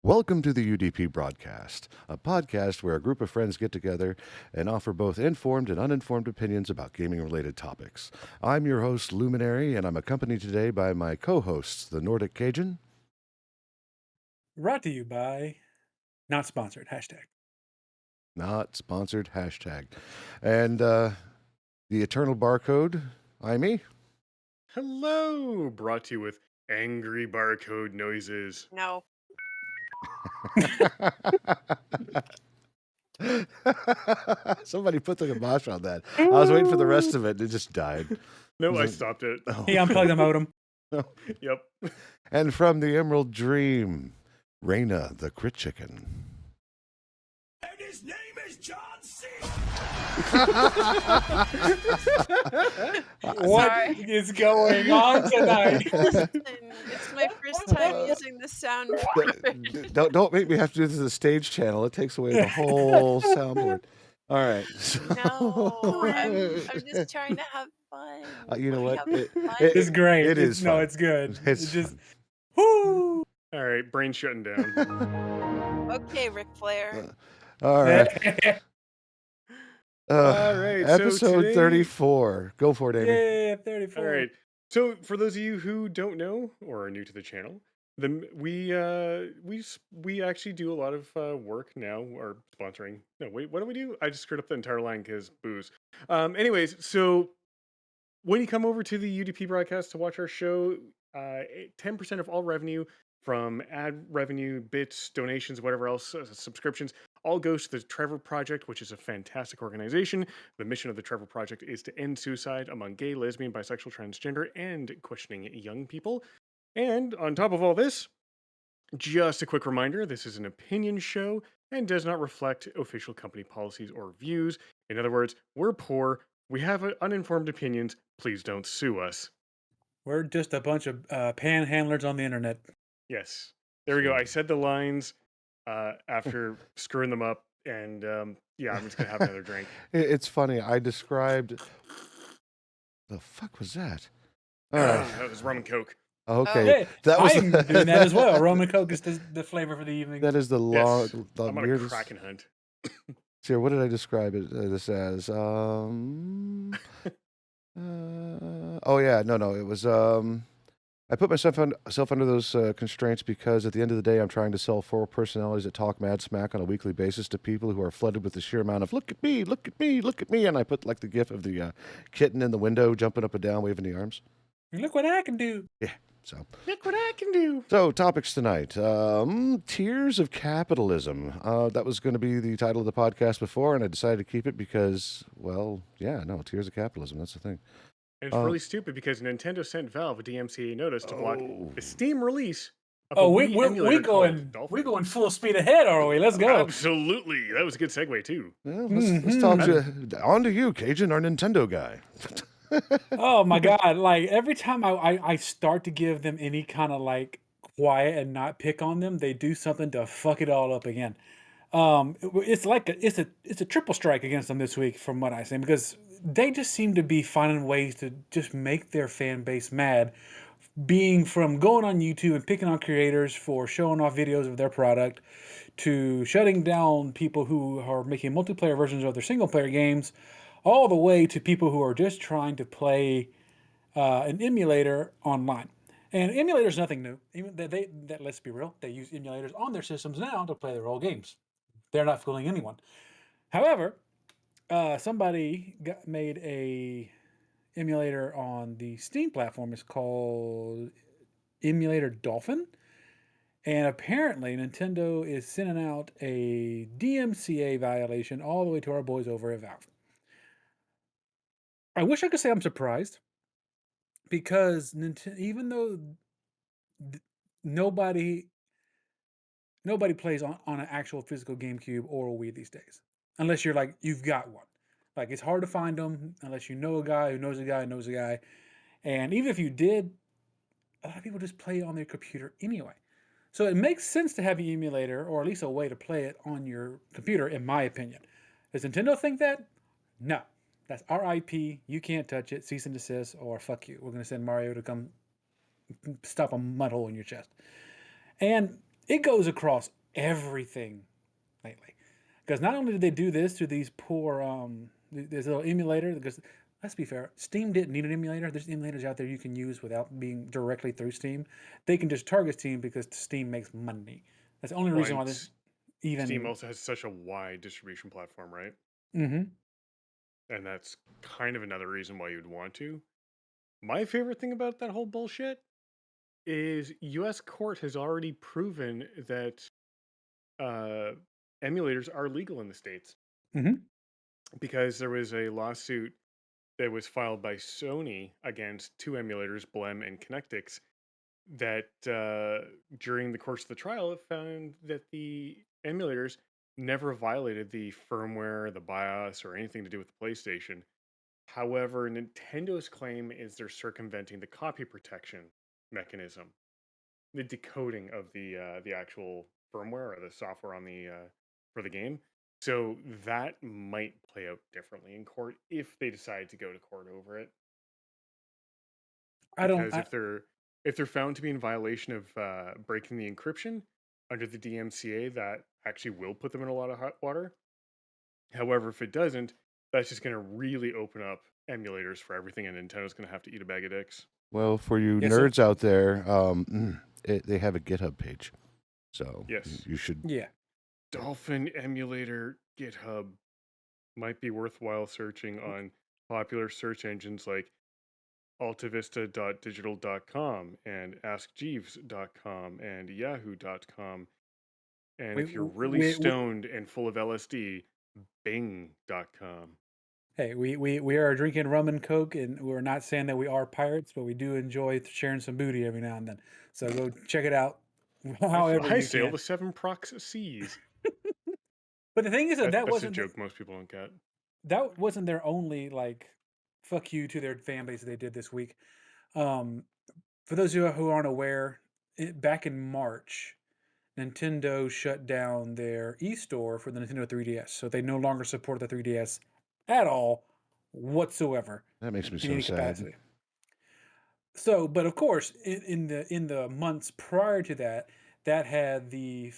Welcome to the UDP broadcast, a podcast where a group of friends get together and offer both informed and uninformed opinions about gaming related topics. I'm your host, Luminary, and I'm accompanied today by my co hosts, the Nordic Cajun, Brought to you by not sponsored hashtag. not sponsored, hashtag, and the Eternal Barcode, me. Hello! Brought to you with angry barcode noises. No. Somebody put the kibosh on that. I was waiting for the rest of it, and it just died. No, I stopped it. Oh. He unplugged the modem. Yep. And from the Emerald Dream, Raina the Crit Chicken. And his name is John C. What Sorry. is going on tonight? It's my first time using the sound. Don't make me have to do this as a stage channel. It takes away the whole soundboard. All right. No, I'm just trying to have fun. You know what? It's great. It is No, fun. it's good. It's just fun. whoo. All right, brain shutting down. Okay, Ric Flair. All right. All right, so Episode today- 34. Go for it, Amy. Yeah, 34. All right. So, for those of you who don't know or are new to the channel, we actually do a lot of work now, or sponsoring. No, wait, what do we do? I just screwed up the entire line because booze. Anyways, so when you come over to the UDP broadcast to watch our show, 10% of all revenue from ad revenue, bits, donations, whatever else, subscriptions, all goes to the Trevor Project, which is a fantastic organization. The mission of the Trevor Project is to end suicide among gay, lesbian, bisexual, transgender, and questioning young people. And on top of all this, just a quick reminder, this is an opinion show and does not reflect official company policies or views. In other words, we're poor, we have uninformed opinions, please don't sue us. We're just a bunch of panhandlers on the internet. Yes. There we go. I said the lines after screwing them up, and yeah, I'm just going to have another drink. It's funny. I described. The fuck was that? All right. That was rum and coke. Okay. Hey, That was I'm doing that as well. Rum and Coke is the flavor for the evening. That is the Yes, the I'm on a weirdest. Kraken hunt. Here, what did I describe it this as? Oh yeah, no, it was I put myself under those constraints because at the end of the day, I'm trying to sell 4 personalities that talk mad smack on a weekly basis to people who are flooded with the sheer amount of "look at me, look at me, look at me," and I put like the gif of the kitten in the window jumping up and down, waving the arms. Look what I can do. So Look what I can do. topics tonight: Tears of Capitalism. That was going to be the title of the podcast before, and I decided to keep it because, well, yeah, no, Tears of Capitalism. That's the thing. And it's really stupid because Nintendo sent Valve a DMCA notice to block Oh. the Steam release of Oh, a we Wii emulator called Dolphin. we're going full speed ahead, are we? Let's go. Absolutely. That was a good segue, too. Well, let's talk on to you, Cajun, our Nintendo guy. Oh my God. Like every time I start to give them any kind of like quiet and not pick on them, they do something to fuck it all up again. It's like it's a triple strike against them this week from what I see, because they just seem to be finding ways to just make their fan base mad, being from going on YouTube and picking on creators for showing off videos of their product, to shutting down people who are making multiplayer versions of their single player games, all the way to people who are just trying to play an emulator online. And emulator is nothing new. Even that let's be real, they use emulators on their systems now to play their old games. They're not fooling anyone. However, somebody made a emulator on the Steam platform. It's called Emulator Dolphin. And apparently Nintendo is sending out a DMCA violation all the way to our boys over at Valve. I wish I could say I'm surprised, because even though nobody plays on an actual physical GameCube or a Wii these days, unless you're like, you've got one. Like, it's hard to find them unless you know a guy who knows a guy who knows a guy. And even if you did, a lot of people just play on their computer anyway. So it makes sense to have an emulator, or at least a way to play it on your computer, in my opinion. Does Nintendo think that? No. That's our IP. You can't touch it. Cease and desist, or fuck you. We're going to send Mario to come stop a mud hole in your chest. And It goes across everything lately. Because not only did they do this to these poor this little emulator, because let's be fair, Steam didn't need an emulator. There's emulators out there you can use without being directly through Steam. They can just target Steam because Steam makes money. That's the only Well, reason and why this Steam even. also has such a wide distribution platform, right? Mm-hmm. And that's kind of another reason why you'd want to. My favorite thing about that whole bullshit is US court has already proven that uh, emulators are legal in the States Mm-hmm. because there was a lawsuit that was filed by Sony against two emulators, Blem and Connectix, that during the course of the trial, it found that the emulators never violated the firmware, the BIOS, or anything to do with the PlayStation. However, Nintendo's claim is they're circumventing the copy protection mechanism, the decoding of the actual firmware or the software on the for the game. So that might play out differently in court if they decide to go to court over it. I don't. Because if they're found to be in violation of breaking the encryption under the DMCA, that actually will put them in a lot of hot water. However, if it doesn't, that's just going to really open up emulators for everything, and Nintendo's going to have to eat a bag of dicks. Well, for you Yes, sir. nerds out there, they have a GitHub page, so Yes. you should. Yeah. Dolphin emulator GitHub might be worthwhile searching on popular search engines like altavista.digital.com and askjeeves.com and yahoo.com. And We if you're really we, we stoned and full of LSD, bing.com. Hey, we are drinking rum and coke, and we're not saying that we are pirates, but we do enjoy sharing some booty every now and then. So go check it out, however I you sail can. the seven prox seas. But the thing is that That's a joke most people don't get. that wasn't their only like fuck you to their fan base that they did this week. Um, for those of you who aren't aware, back in March, Nintendo shut down their e-store for the Nintendo 3DS, so they no longer support the 3DS at all whatsoever That makes me in so any sad. capacity. So, but of course, in the months prior to that, that had the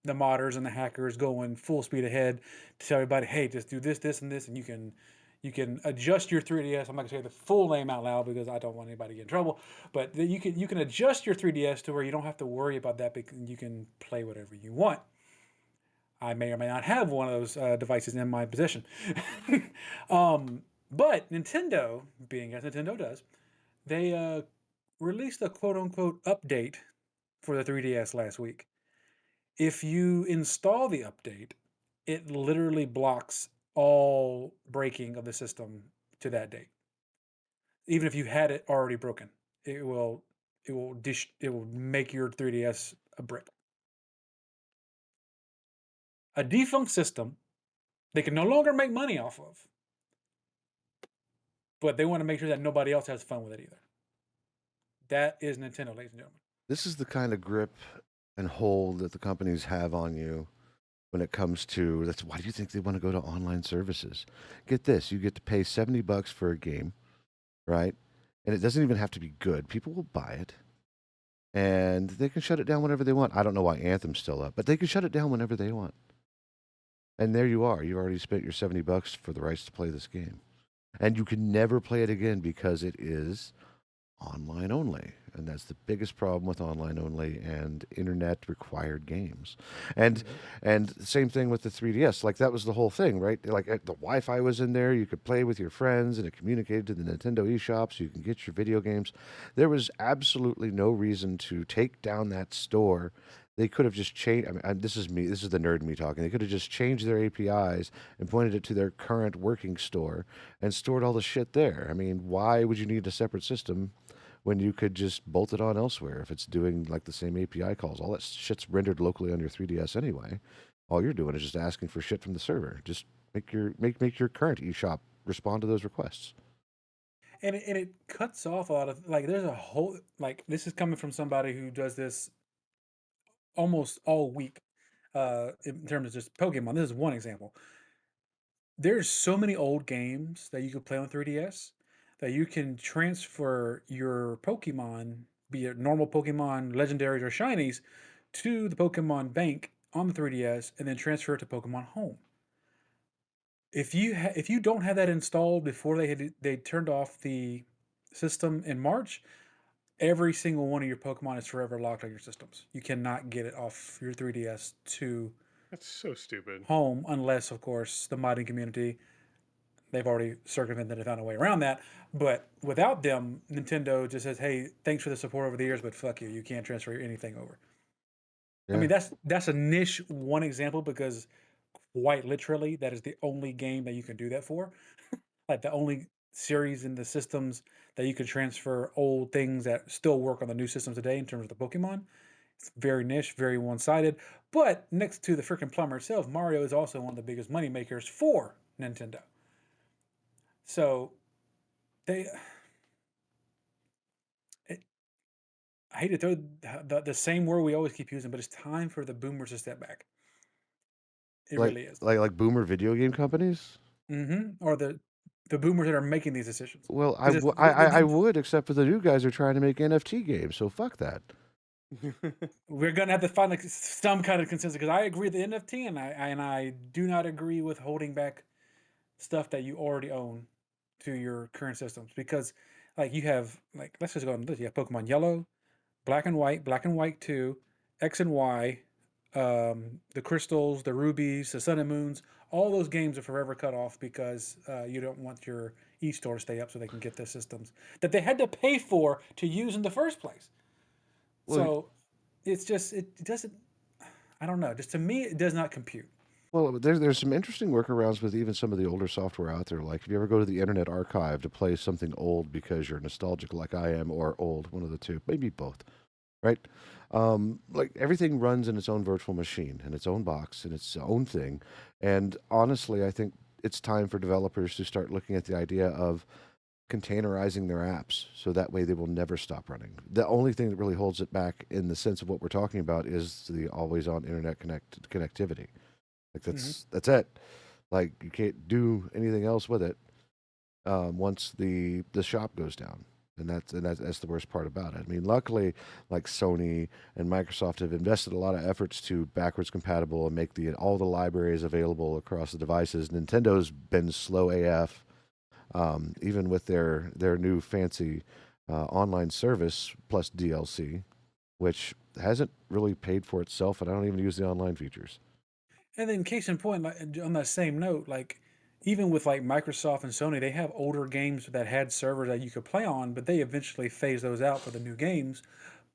modders and the hackers going full speed ahead to tell everybody, hey, just do this, this, and this, and you can adjust your 3DS. I'm not gonna say the full name out loud because I don't want anybody to get in trouble. But you can adjust your 3DS to where you don't have to worry about that because you can play whatever you want. I may or may not have one of those devices in my possession. But Nintendo, being as Nintendo does, they released a quote unquote update for the 3DS last week. If you install the update, it literally blocks all breaking of the system to that date. Even if you had it already broken, it will it will make your 3DS a brick. A defunct system they can no longer make money off of, but they want to make sure that nobody else has fun with it either. That is Nintendo, ladies and gentlemen. This is the kind of grip and hold that the companies have on you when it comes to. That's why do you think they want to go to online services? Get this: you get to pay $70 for a game, right? And it doesn't even have to be good. People will buy it, and they can shut it down whenever they want. I don't know why Anthem's still up, but they can shut it down whenever they want. And there you are. You already spent your $70 for the rights to play this game, and you can never play it again because it is online only, and that's the biggest problem with online only and internet required games. And same thing with the 3DS. Like that was the whole thing, right? Like the Wi-Fi was in there. You could play with your friends, and it communicated to the Nintendo eShop, so you can get your video games. There was absolutely no reason to take down that store. They could have just changed. I mean, this is me. This is the nerd in me talking. They could have just changed their APIs and pointed it to their current working store and stored all the shit there. I mean, why would you need a separate system when you could just bolt it on elsewhere if it's doing like the same API calls? All that shit's rendered locally on your 3DS anyway. All you're doing is just asking for shit from the server. Just make your current eShop respond to those requests. And it cuts off a lot of like there's a whole like this is coming from somebody who does this almost all week in terms of just Pokemon. This is one example. There's so many old games that you could play on 3DS that you can transfer your Pokemon, be it normal Pokemon, legendaries, or shinies, to the Pokemon Bank on the 3DS and then transfer it to Pokemon Home. If you don't have that installed before they turned off the system in March, every single one of your Pokemon is forever locked on your systems. You cannot get it off your 3DS to That's so stupid. Home unless, of course, the modding community, they've already circumvented and found a way around that. But without them, Nintendo just says, "Hey, thanks for the support over the years, but fuck you. You can't transfer anything over." I mean, Yeah. that's a niche one example because quite literally, that is the only game that you can do that for. Like the only series in the systems that you can transfer old things that still work on the new systems today in terms of the Pokemon. It's very niche, very one-sided. But next to the freaking plumber itself, Mario is also one of the biggest money makers for Nintendo. So they, it, I hate to throw the same word we always keep using, but it's time for the boomers to step back. It Like really is. like boomer video game companies. Or the boomers that are making these decisions. Well, Because it's I would, except for the new guys are trying to make NFT games, so fuck that. we're gonna have to find like some kind of consensus. Because I agree with the NFT, and I do not agree with holding back stuff that you already own to your current systems. Because like you have like let's just go on this. You have Pokemon Yellow, Black and White 2, X and Y, the crystals, the rubies, the sun and moons. All those games are forever cut off because you don't want your e-store to stay up so they can get the systems that they had to pay for to use in the first place. Well, So it's just it doesn't. I don't know. Just to me, it does not compute. well, there's some interesting workarounds with even some of the older software out there. Like if you ever go to the Internet Archive to play something old because you're nostalgic, like I am, or old, one of the two, maybe both, right? Like everything runs in its own virtual machine, in its own box, in its own thing. And honestly, I think it's time for developers to start looking at the idea of containerizing their apps so that way they will never stop running. The only thing that really holds it back in the sense of what we're talking about is the always on internet connectivity. Like that's it. Like you can't do anything else with it once the shop goes down. And that's the worst part about it. I mean, luckily, like Sony and Microsoft have invested a lot of efforts to backwards compatible and make all the libraries available across the devices. Nintendo's been slow AF, even with their new fancy online service plus DLC, which hasn't really paid for itself, and I don't even use the online features. And then, case in point, like, on that same note, like even with like Microsoft and Sony, they have older games that had servers that you could play on, but they eventually phase those out for the new games.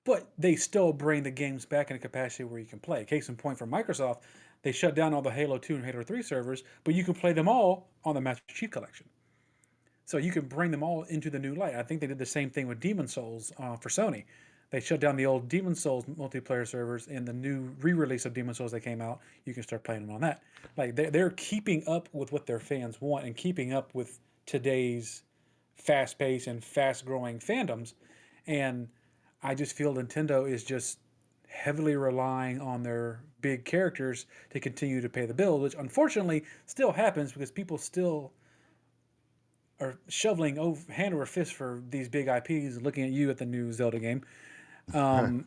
But they still bring the games back in a capacity where you can play. Case in point for Microsoft, they shut down all the Halo 2 and Halo 3 servers, but you can play them all on the Master Chief Collection. So you can bring them all into the new light. I think they did the same thing with Demon Souls for Sony. They shut down the old Demon Souls multiplayer servers, and the new re-release of Demon Souls that came out, you can start playing them on that. Like they're keeping up with what their fans want and keeping up with today's fast-paced and fast-growing fandoms. And I just feel Nintendo is just heavily relying on their big characters to continue to pay the bill, which unfortunately still happens because people still are shoveling over, hand over fist for these big IPs, looking at you at the new Zelda game. Um,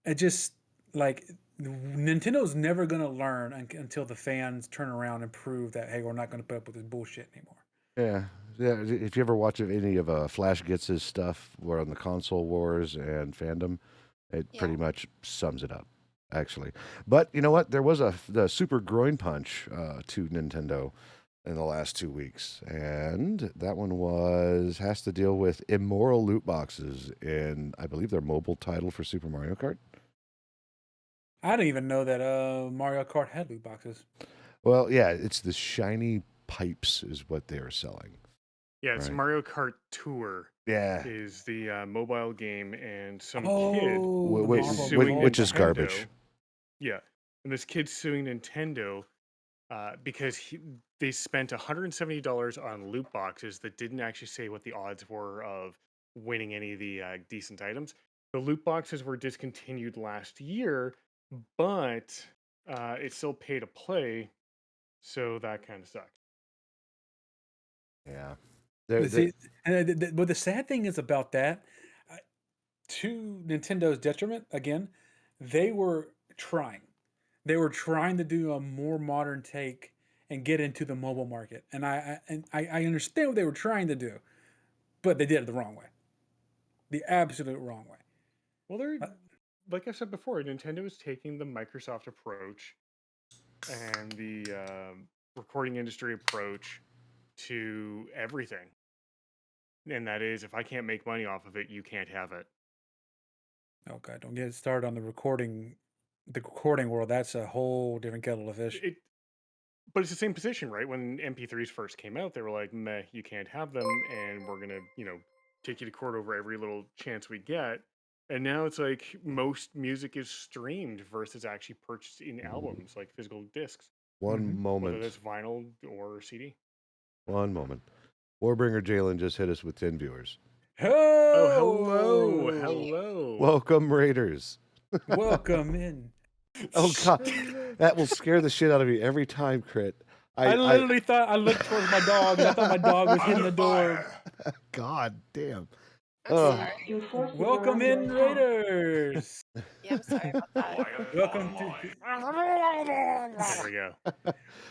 it just like Nintendo's never gonna learn until the fans turn around and prove that hey, we're not gonna put up with this bullshit anymore. Yeah, yeah. If you ever watch any of Flash Gets stuff, where on the console wars and fandom, it Yeah. pretty much sums it up, actually. But you know what? There was the super groin punch to Nintendo in the last 2 weeks, and that one has to deal with immoral loot boxes in, I believe, their mobile title for Super Mario Kart. I didn't even know that Mario Kart had loot boxes. Well, yeah, it's the shiny pipes is what they are selling. Yeah, it's Right. Mario Kart Tour Yeah, is the mobile game, and some kid Oh, the Wait, Marvel suing which is Nintendo. garbage. Yeah, and this kid's suing Nintendo because they spent $170 on loot boxes that didn't actually say what the odds were of winning any of the decent items. The loot boxes were discontinued last year, but it's still pay to play, so that kind of sucks. Yeah. But see, but the sad thing is about that, uh, to Nintendo's detriment, again, they were trying. They were trying to do a more modern take and get into the mobile market, and I understand what they were trying to do, but they did it the wrong way, the absolute wrong way. Well, they're Uh, like I said before, Nintendo is taking the Microsoft approach and the recording industry approach to everything, and that is, if I can't make money off of it, you can't have it. Okay, don't get started on the recording world. That's a whole different kettle of fish. It, but it's the same position, right? When MP3s first came out, they were like, "Meh, you can't have them, and we're gonna, take you to court over every little chance we get." And now it's like most music is streamed versus actually purchased in albums, like physical discs, One Mhm. whether moment. that's vinyl or CD. One moment. Warbringer Jalen just hit us with 10 viewers. Oh, hello, Ho! hello. Welcome, Raiders. Welcome in. Oh, God. That will scare the shit out of me every time, Crit. I literally thought I looked towards my dog and I thought my dog was hitting the door. God damn. I'm Oh. sorry. Welcome in, Raiders. Yeah, I'm sorry about that. Welcome to There we go.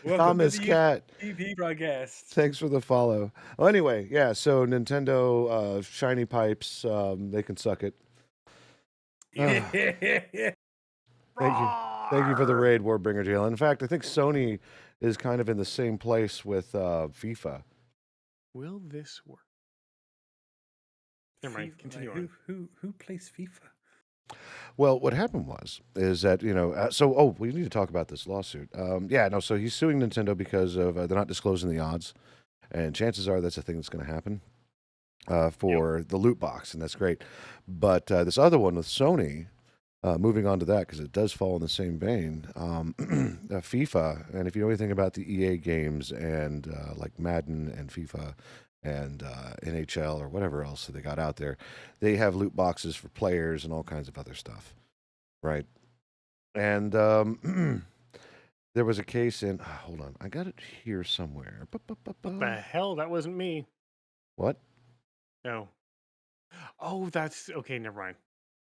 welcome Thomas to the Cat. TV broadcast. Thanks for the follow. Well, anyway, yeah, so Nintendo shiny pipes, they can suck it. Thank you. Thank you for the raid, Warbringer Jalen. In fact, I think Sony is kind of in the same place with FIFA. Will this work? Never mind. FIFA, Continue like, on. who plays FIFA? Well, what happened is that, we need to talk about this lawsuit. So he's suing Nintendo because of they're not disclosing the odds, and chances are that's a thing that's going to happen for the loot box, and that's great. But this other one with Sony, moving on to that, because it does fall in the same vein, FIFA, and if you know anything about the EA games and like Madden and FIFA and NHL or whatever else that they got out there, they have loot boxes for players and all kinds of other stuff, right? And there was a case in, hold on, I got it here somewhere. What the hell? That wasn't me. What? No. Oh, that's okay. Never mind.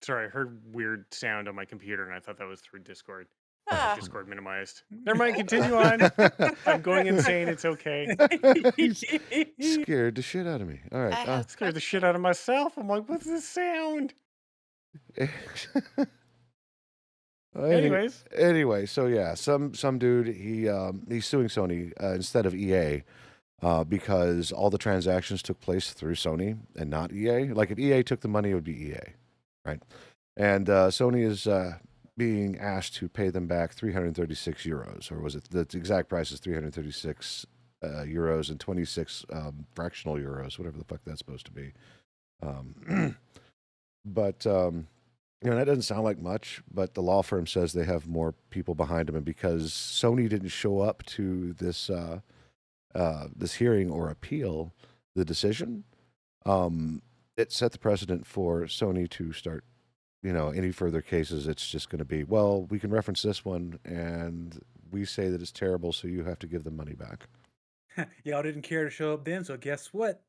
Sorry, I heard weird sound on my computer, and I thought that was through Discord. Ah, Discord minimized. Never mind. Continue on. I'm going insane. It's okay. Scared the shit out of me. All I right. have Scared the shit out of myself. I'm like, what's this sound? Anyways. Anyway, so yeah, some dude he's suing Sony instead of EA because all the transactions took place through Sony and not EA. Like if EA took the money, it would be EA, right? And Sony is being asked to pay them back 336 euros, or was it the exact price is 336 euros and 26 fractional euros, whatever the fuck that's supposed to be. But that doesn't sound like much, but the law firm says they have more people behind them, and because Sony didn't show up to this this hearing or appeal the decision, it set the precedent for Sony to start, any further cases. It's just going to be, well, we can reference this one, and we say that it's terrible, so you have to give them money back. Y'all didn't care to show up then, so guess what?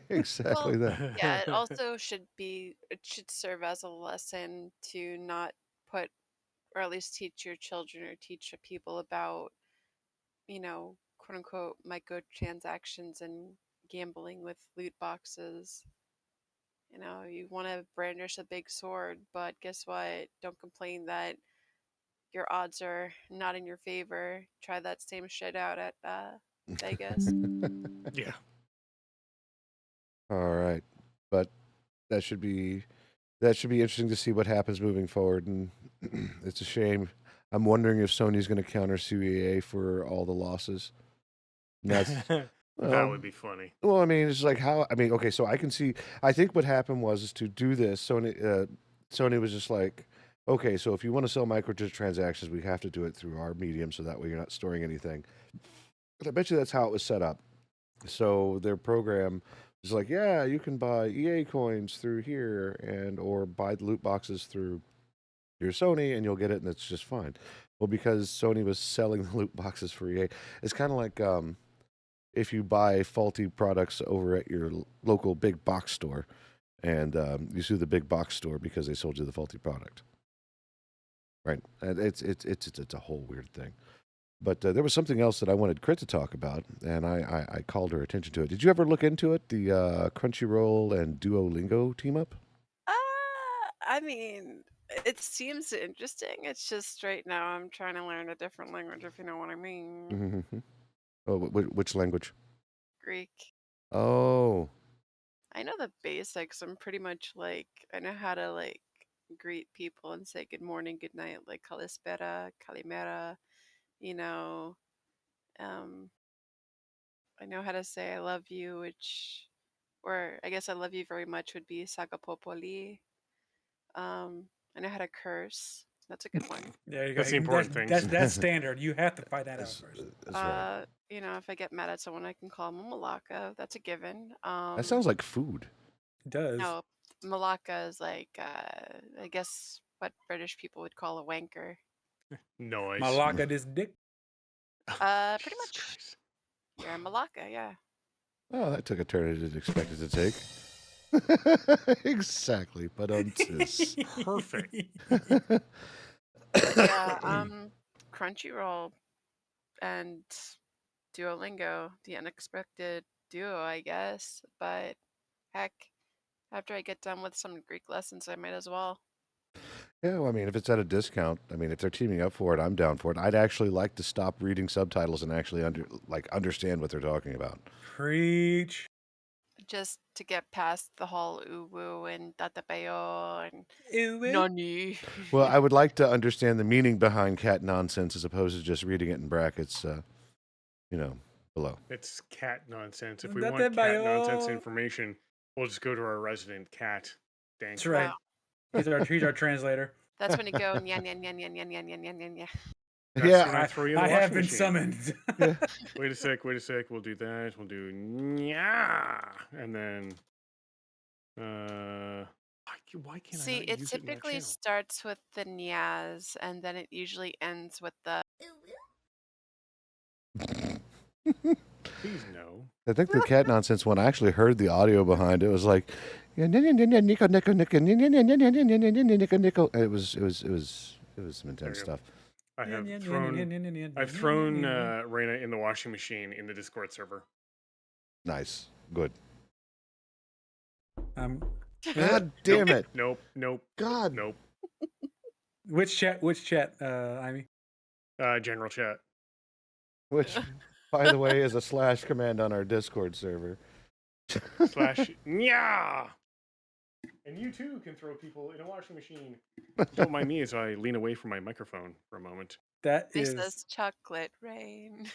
Exactly Well, that. yeah, it also it should serve as a lesson to not put, or at least teach your children or teach people about, quote unquote, microtransactions and gambling with loot boxes. You want to brandish a big sword, but guess what? Don't complain that your odds are not in your favor. Try that same shit out at Vegas. Yeah. All right, but that should be interesting to see what happens moving forward, and it's a shame. I'm wondering if Sony's going to counter sue EA for all the losses. And that's That would be funny. well, I mean, it's like how okay, so I can see. I think what happened was to do this. Sony was just like, okay, so if you want to sell microtransactions, we have to do it through our medium, so that way you're not storing anything. But I bet you that's how it was set up. So their program is like, yeah, you can buy EA coins through here or buy the loot boxes through your Sony and you'll get it and it's just fine. Well, because Sony was selling the loot boxes for EA, it's kind of like if you buy faulty products over at your local big box store and you sue the big box store because they sold you the faulty product. Right. And it's a whole weird thing. But there was something else that I wanted Crit to talk about, and I called her attention to it. Did you ever look into it? The Crunchyroll and Duolingo team up? I mean, it seems interesting. It's just right now I'm trying to learn a different language, if you know what I mean. Mm-hmm. Oh, which language? Greek. Oh, I know the basics. I'm pretty much like I know how to like greet people and say good morning, good night, like kalispera, kalimera. You know, um, I know how to say I love you, or I guess I love you very much would be sagapopoli. I know how to curse. That's a good one. There you go. That's the important things. That's standard. You have to find that out first. that's right. If I get mad at someone, I can call them a malaka. That's a given. That sounds like food. It does. No, malaka is like, I guess what British people would call a wanker. Noise. Malaka this dick. Pretty Jesus much. Christ. You're a malaka, yeah. Oh, that took a turn I didn't expect it to take. Exactly, but Perfect. Yeah, Crunchyroll and Duolingo, the unexpected duo, I guess. But heck, after I get done with some Greek lessons, I might as well. Yeah, well, I mean, if it's at a discount, I mean, if they're teaming up for it, I'm down for it. I'd actually like to stop reading subtitles and actually understand what they're talking about. Preach. Just to get past the whole uwu and tatapayo and Ew, ew. nani. Well, I would like to understand the meaning behind cat nonsense as opposed to just reading it in brackets, below. It's cat nonsense. If we Date want cat nonsense bayo. information, we'll just go to our resident cat. Dang. That's right. Wow. He's our translator. That's when you go nya nya nya nya nya nya nya nya nya nya. That's when Yeah, I throw you in the I washing have been machine. summoned. yeah. Wait a sec. We'll do that. We'll do nya, and then why can't I See, not it use it in that typically channel? starts with the nyas and then it usually ends with the Please no. I think the cat nonsense one, I actually heard the audio behind it. It was like, Nico, Nico, Nico, Nico, Nico. It was some intense you go. stuff. I've thrown Reina in the washing machine in the Discord server. Nice. Good. Um, God damn it. Nope. God. Nope. which chat? Amy? General chat. Which, by the way, is a slash command on our Discord server. Slash nya. And you too can throw people in a washing machine. Don't mind me as I lean away from my microphone for a moment. That This is is chocolate rain.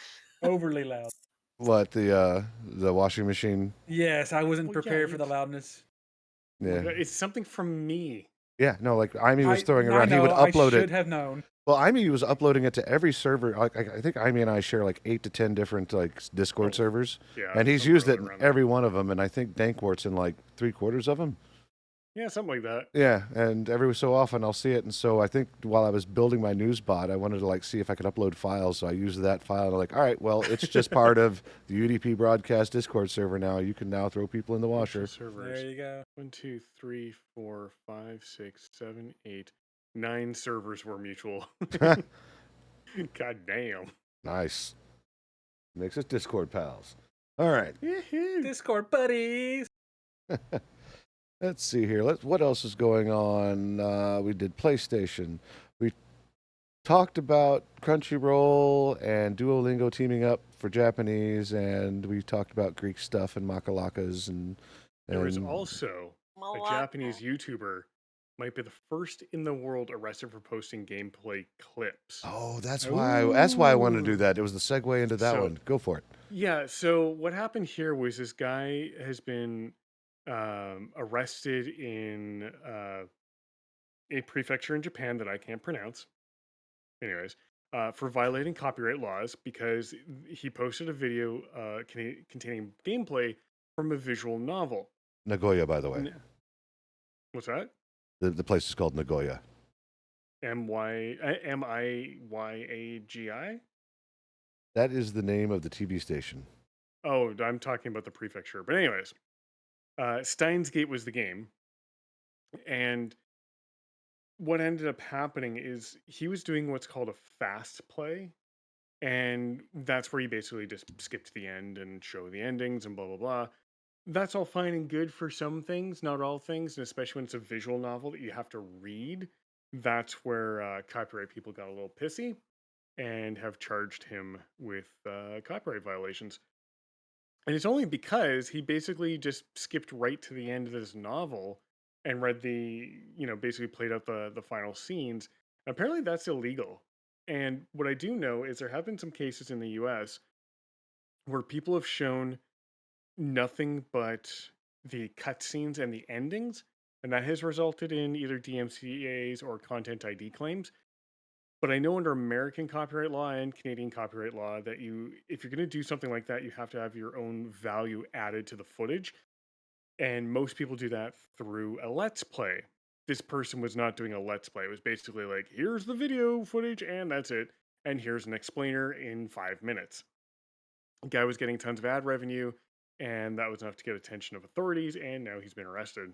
overly loud. What, the washing machine? Yes, I wasn't Well, yeah, prepared for the loudness. Yeah. It's something from me. Yeah, no, like Amy was throwing I around. He would know, upload I it. should have known. Well, Amy was uploading it to every server. I think Amy and I share like 8 to 10 different Discord servers, Yeah. and he's something used it in around there. every one of them. And I think Dankwart's in like 3/4 of them. Yeah, something like that. Yeah, and every so often I'll see it. And so I think while I was building my news bot, I wanted to see if I could upload files. So I used that file. And I'm like, all right, well, it's just part of the UDP broadcast Discord server now. You can now throw people in the washer. Servers. There you go. 1, 2, 3, 4, 5, 6, 7, 8, 9 servers were mutual. God damn. Nice. Makes us Discord pals. All right. Discord buddies. Let's see here. What else is going on? We did PlayStation. We talked about Crunchyroll and Duolingo teaming up for Japanese, and we talked about Greek stuff and makalakas and There was also a Malaka. Japanese YouTuber, might be the first in the world arrested for posting gameplay clips. Oh, that's why I wanted to do that. It was the segue into that So- one. Go for it. Yeah, so what happened here was this guy has been arrested in a prefecture in Japan that I can't pronounce. Anyways, for violating copyright laws because he posted a video containing gameplay from a visual novel. Nagoya, by the way. What's that? The place is called Nagoya. Miyaagi? That is the name of the TV station. Oh, I'm talking about the prefecture. But anyways, Steins Gate was the game, and what ended up happening is he was doing what's called a fast play, and that's where you basically just skip to the end and show the endings and blah blah blah. That's all fine and good for some things, not all things, and especially when it's a visual novel that you have to read. That's where copyright people got a little pissy and have charged him with copyright violations. And it's only because he basically just skipped right to the end of this novel and read basically played out the final scenes. Apparently, that's illegal. And what I do know is there have been some cases in the US where people have shown nothing but the cutscenes and the endings, and that has resulted in either DMCA's or content ID claims. But I know under American copyright law and Canadian copyright law that if you're going to do something like that, you have to have your own value added to the footage. And most people do that through a let's play. This person was not doing a let's play. It was basically like, here's the video footage and that's it. And here's an explainer in 5 minutes. Guy was getting tons of ad revenue, and that was enough to get attention of authorities, and now he's been arrested.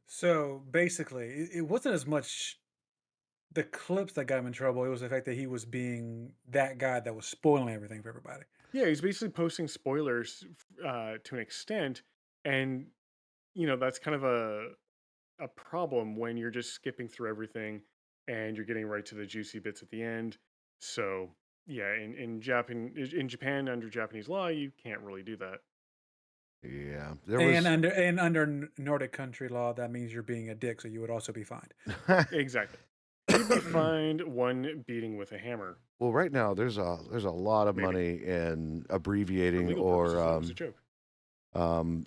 So basically, it wasn't as much the clips that got him in trouble. It was the fact that he was being that guy that was spoiling everything for everybody. Yeah, he's basically posting spoilers to an extent, and that's kind of a problem when you're just skipping through everything and you're getting right to the juicy bits at the end. So yeah, in Japan under Japanese law, you can't really do that. Yeah, there And was. under Nordic country law, that means you're being a dick, so you would also be fined. Exactly. You'd be fined one beating with a hammer. Well, right now there's a lot of Maybe. money in For abbreviating legal purposes, that was or a joke.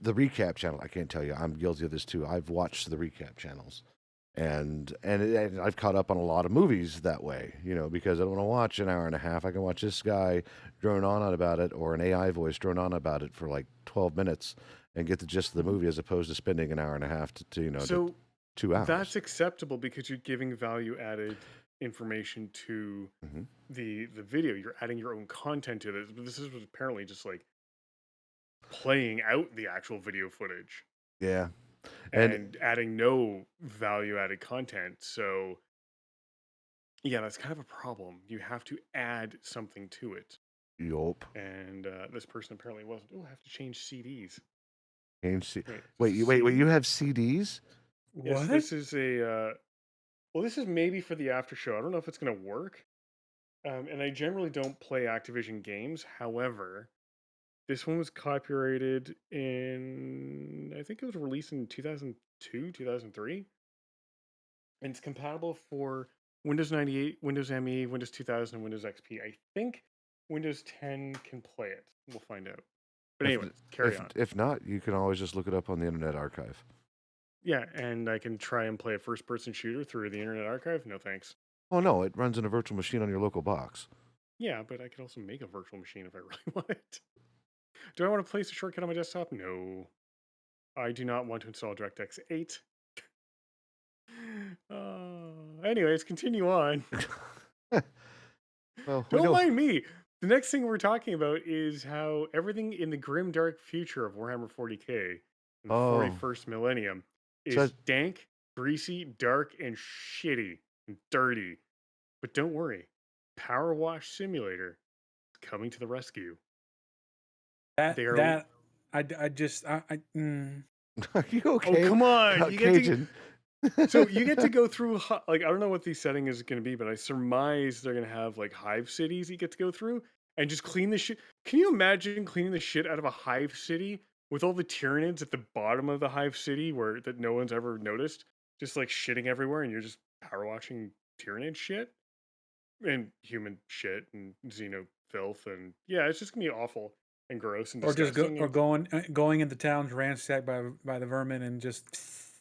the recap channel. I can't tell you. I'm guilty of this too. I've watched the recap channels, and I've caught up on a lot of movies that way. Because I don't want to watch an hour and a half. I can watch this guy drone on about it, or an AI voice drone on about it for like 12 minutes, and get the gist of the movie, as opposed to spending an hour and a half to So 2 hours. that's acceptable because you're giving value added information to Mhm. the video. You're adding your own content to this. But this is apparently just like playing out the actual video footage Yeah, and and adding no value added content. So yeah, that's kind of a problem. You have to add something to it. yup. And this person apparently wasn't. Oh, I have to change CDs. Wait, you have CDs? Yes, What? this is a. Well, this is maybe for the after show. I don't know if it's going to work. And I generally don't play Activision games. However, this one was copyrighted I think it was released in 2002, 2003. And it's compatible for Windows 98, Windows ME, Windows 2000, and Windows XP. I think Windows 10 can play it. We'll find out. But If anyway, carry if on. if not, you can always just look it up on the Internet Archive. Yeah, and I can try and play a first person shooter through the Internet Archive. No thanks. Oh no, it runs in a virtual machine on your local box. Yeah, but I could also make a virtual machine if I really wanted. Do I want to place a shortcut on my desktop? No. I do not want to install DirectX 8. Anyways, continue on. Well, we Don't know. mind me. The next thing we're talking about is how everything in the grim dark future of Warhammer 40k in the Oh, 41st millennium so is dank, greasy, dark, and shitty and dirty. But don't worry, Power Wash Simulator is coming to the rescue. They are. That I just are you Oh, okay, come on! You get to. Cajun? So you get to go through like I don't know what the setting is going to be, but I surmise they're going to have like hive cities you get to go through and just clean the shit. Can you imagine cleaning the shit out of a hive city with all the Tyranids at the bottom of the hive city where that no one's ever noticed, just like shitting everywhere, and you're just power washing Tyranid shit and human shit and Xeno filth, and yeah, it's just gonna be awful and gross and or just disgusting. going into towns ransacked by the vermin and just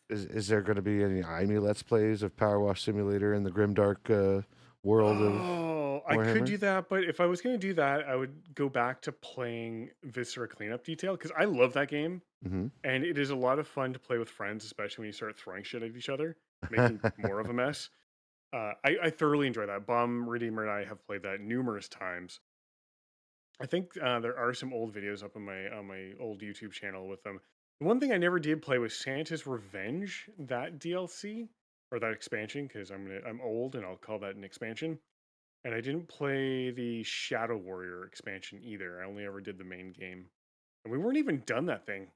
Is there going to be any IME Let's Plays of Power Wash Simulator in the grimdark world of Oh, I could Warhammer? do that, but if I was going to do that, I would go back to playing Viscera Cleanup Detail because I love that game Mm-hmm. and it is a lot of fun to play with friends, especially when you start throwing shit at each other, making more of a mess. I thoroughly enjoy that. Bomb Redeemer and I have played that numerous times. I think there are some old videos up on my old YouTube channel with them. The one thing I never did play was Santa's Revenge, that DLC. or that expansion, because I'm old and I'll call that an expansion. And I didn't play the Shadow Warrior expansion either. I only ever did the main game, and we weren't even done that thing.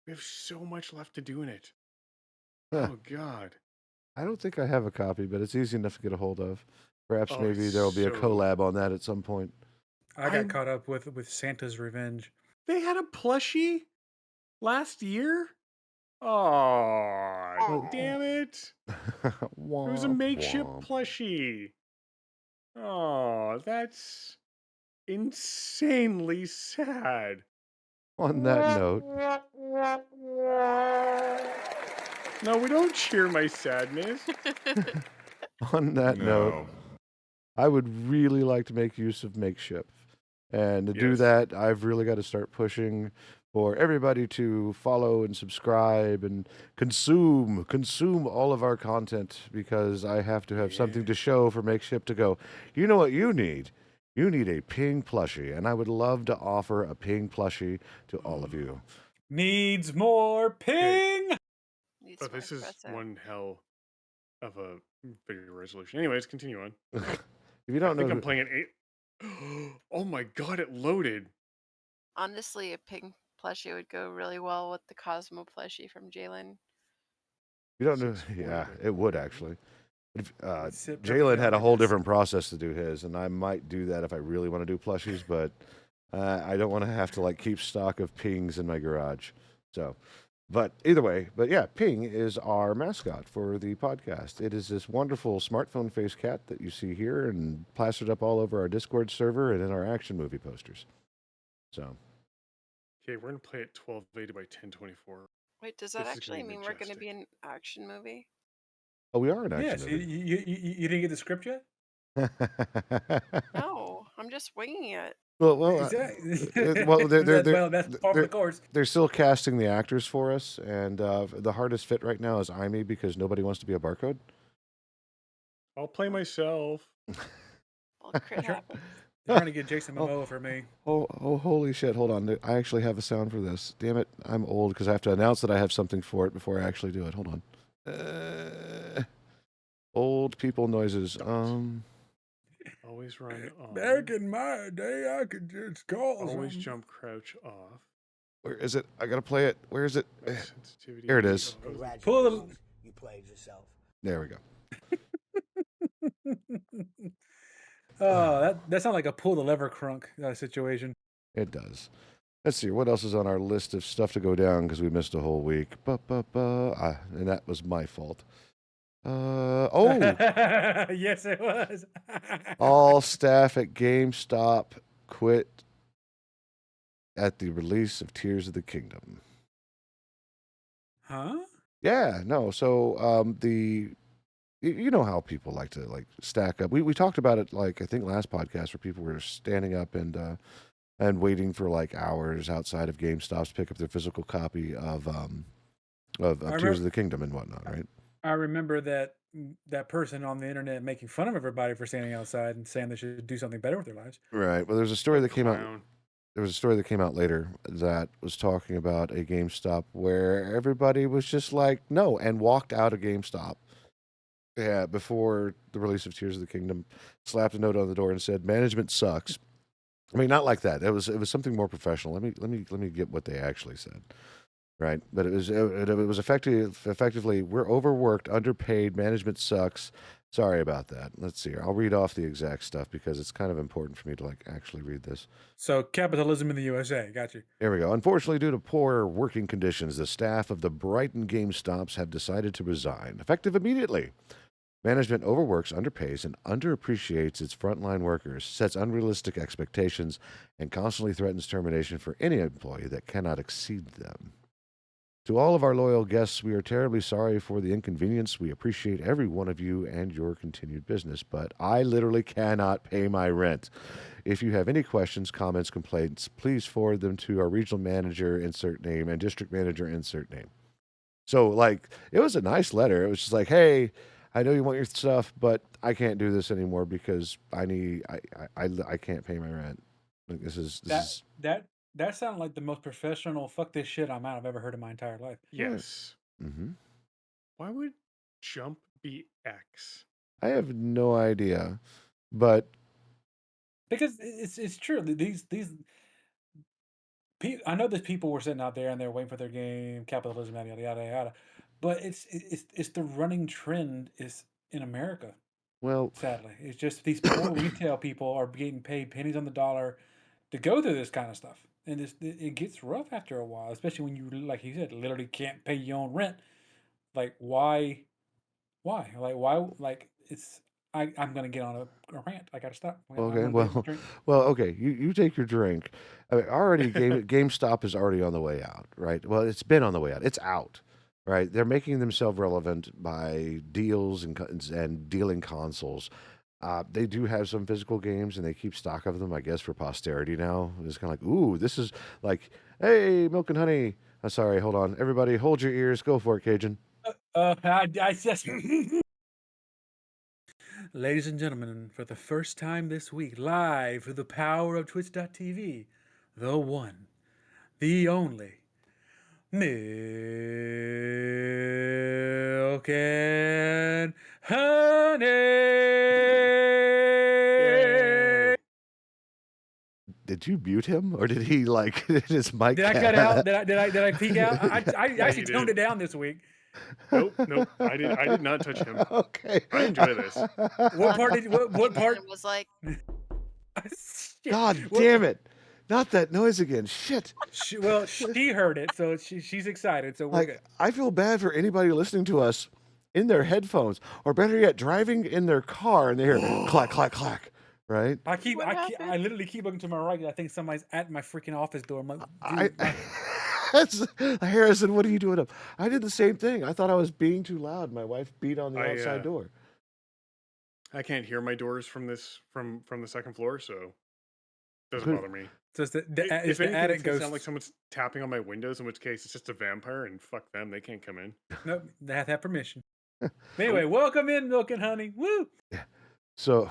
We have so much left to do in it. Huh. Oh God. I don't think I have a copy, but it's easy enough to get a hold of. Perhaps Oh, maybe it's there will be a so. collab on that at some point. I got I'm. caught up with Santa's Revenge. They had a plushie last year. Oh, What? damn it! It was a Womp makeshift womp. plushie. Oh, that's insanely sad. On that note, No, we don't cheer my sadness. on that note, No. I would really like to make use of Makeshift. And to do Yes. that, I've really got to start pushing for everybody to follow and subscribe and consume all of our content, because I have to have something to Yeah. show for Makeshift to go, you know what you need? You need a ping plushie, and I would love to offer a ping plushie to all of you. Needs more ping. Needs But more this is espresso. one hell of a video resolution. Anyways, continue on. If you I don't know think I'm who, playing an 8. Oh my God, it loaded. Honestly, a pink plushie would go really well with the Cosmo plushie from Jalen. you don't know, 640 yeah, by it would 480. actually. If, Sit Jalen perfect had a on whole this. different process to do his, and I might do that if I really want to do plushies, but I don't want to have to like keep stock of pings in my garage. So, but either way, but yeah, Ping is our mascot for the podcast. It is this wonderful smartphone face cat that you see here and plastered up all over our Discord server and in our action movie posters. So, Okay, we're gonna play it 1280 by 1024. Wait, does that This is actually gonna be mean we're going to be majestic. an action movie? oh, we are an action Yes, you didn't get the script yet? movie. No, I'm just winging it. well, Exactly. well, That's part of the course. they're still casting the actors for us, and the hardest fit right now is Imy, because nobody wants to be a barcode. I'll play myself. Well, crit Try- happens. They're trying to get Jason Oh. Momoa for me. Oh, holy shit. Hold on. I actually have a sound for this. Damn it. I'm old because I have to announce that I have something for it before I actually do it. Hold on. Old people noises. Always run on. Back in my day, I could just call Always some. jump, crouch off. Where is it? I got to play it. Where is it? Max sensitivity. Here it is. Oh, Congratulations, you played yourself. There we go. Oh, that sounds like a pull the lever crunk situation. It does. Let's see. What else is on our list of stuff to go down because we missed a whole week? And that was my fault. Oh, Yes, it was. all staff at GameStop quit at the release of Tears of the Kingdom. Huh? Yeah, no. So you know how people like to like stack up. We talked about it like I think last podcast where people were standing up and waiting for like hours outside of GameStop to pick up their physical copy of Tears of the Kingdom and whatnot, right? I remember that person on the internet making fun of everybody for standing outside and saying they should do something better with their lives. Right. Well, there's a story that came out. clown. There was a story that came out later that was talking about a GameStop where everybody was just like no and walked out of GameStop. Yeah, before the release of Tears of the Kingdom, slapped a note on the door and said, "Management sucks." I mean, not like that. It was something more professional. Let me get what they actually said, right? But it was effectively we're overworked, underpaid, management sucks. Sorry about that. Let's see here. I'll read off the exact stuff because it's kind of important for me to like actually read this. So capitalism in the USA. Got you. Here we go. Unfortunately, due to poor working conditions, the staff of the Brighton GameStops have decided to resign, effective immediately. Management overworks, underpays, and underappreciates its frontline workers, sets unrealistic expectations, and constantly threatens termination for any employee that cannot exceed them. To all of our loyal guests, we are terribly sorry for the inconvenience. We appreciate every one of you and your continued business, but I literally cannot pay my rent. If you have any questions, comments, complaints, please forward them to our regional manager, insert name, and district manager, insert name. So, like, it was a nice letter. It was just like, hey, I know you want your stuff, but I can't do this anymore because I can't pay my rent. Like, this is That sounded like the most professional fuck this shit I'm out I've ever heard in my entire life. Yes. Mm-hmm. Why would jump be X? I have no idea, but Because it's true. These I know that people were sitting out there and they're waiting for their game, capitalism, yada yada yada yada. But it's the running trend is in America. well, Sadly, it's just these poor retail people are getting paid pennies on the dollar to go through this kind of stuff, and it gets rough after a while, especially when you, like you said, literally can't pay your own rent. Like why? Like I'm gonna get on a rant. I gotta stop. I'm okay, gonna take my well, drink. well, okay. You take your drink. I mean, already GameStop is already on the way out, right? Well, it's been on the way out. It's out, right? They're making themselves relevant by deals and dealing consoles. They do have some physical games, and they keep stock of them, I guess, for posterity now. It's kind of like, ooh, this is like, hey, milk and honey. Sorry, hold on, everybody, hold your ears. Go for it, Cajun. I just Ladies and gentlemen, for the first time this week, live through the power of Twitch.tv, the one, the only, Milk and Honey. Yay! Did you mute him, or did he like did his mic? Did I cut out? Did I peek out? I Yeah, actually you toned did. it down this week. Nope. I did not touch him. Okay. I enjoy this. What part did what part? And was like, Shit. God damn it! Not that noise again. Shit. Well, she heard it, so she's excited. So we're good. Like, I feel bad for anybody listening to us in their headphones, or better yet, driving in their car and they hear clack, clack, clack. Right? What I happened? literally keep looking to my right. I think somebody's at my freaking office door. I'm like, I dude, my- Harrison, what are you doing up? I did the same thing. I thought I was being too loud. My wife beat on the outside door. I can't hear my doors from the second floor, so it doesn't Could- bother me. so it's If the anything, attic it's gonna ghost. sound like someone's tapping on my windows, in which case it's just a vampire, and fuck them, they can't come in. Nope, they have to have permission. Anyway, welcome in, Milk and Honey. Woo! So,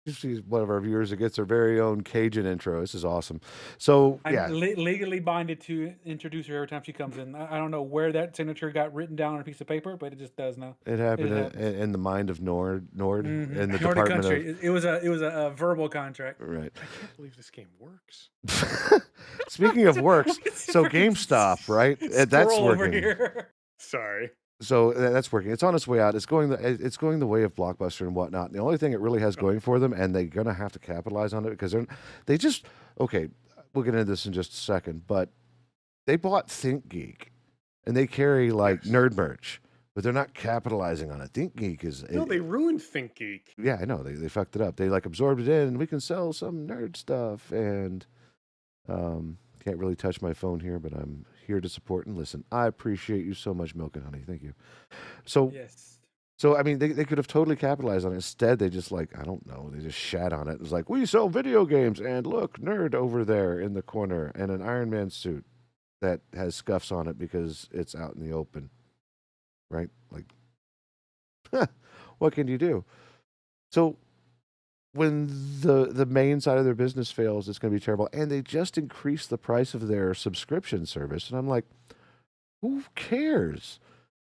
she's one of our viewers that gets her very own Cajun intro. This is awesome. So, I'm yeah. legally binded to introduce her every time she comes in. I don't know where that signature got written down on a piece of paper, but it just does now. It happened happens. in the mind of Nord in the Nordic Department country. of... It was a verbal contract. Right. I can't believe this game works. Speaking of works, so GameStop, right? That's Squirrel over working. here. Sorry. So that's working. It's on its way out. It's going the way of Blockbuster and whatnot. The only thing it really has going for them, and they're gonna have to capitalize on it because they just okay. We'll get into this in just a second, but they bought ThinkGeek, and they carry like Yes. nerd merch, but they're not capitalizing on it. ThinkGeek is No, they ruined ThinkGeek. yeah, I know they fucked it up. They like absorbed it in, and we can sell some nerd stuff. And can't really touch my phone here, but I'm here to support and listen. I appreciate you so much, Milk and Honey. Thank you. So Yes. so I mean, they could have totally capitalized on it. Instead, they just like I don't know, they just shat on it. It was like we sell video games, and look, nerd over there in the corner, and an Iron Man suit that has scuffs on it because it's out in the open, right? Like, what can you do? So when the main side of their business fails, it's going to be terrible. And they just increased the price of their subscription service, and I'm like, who cares?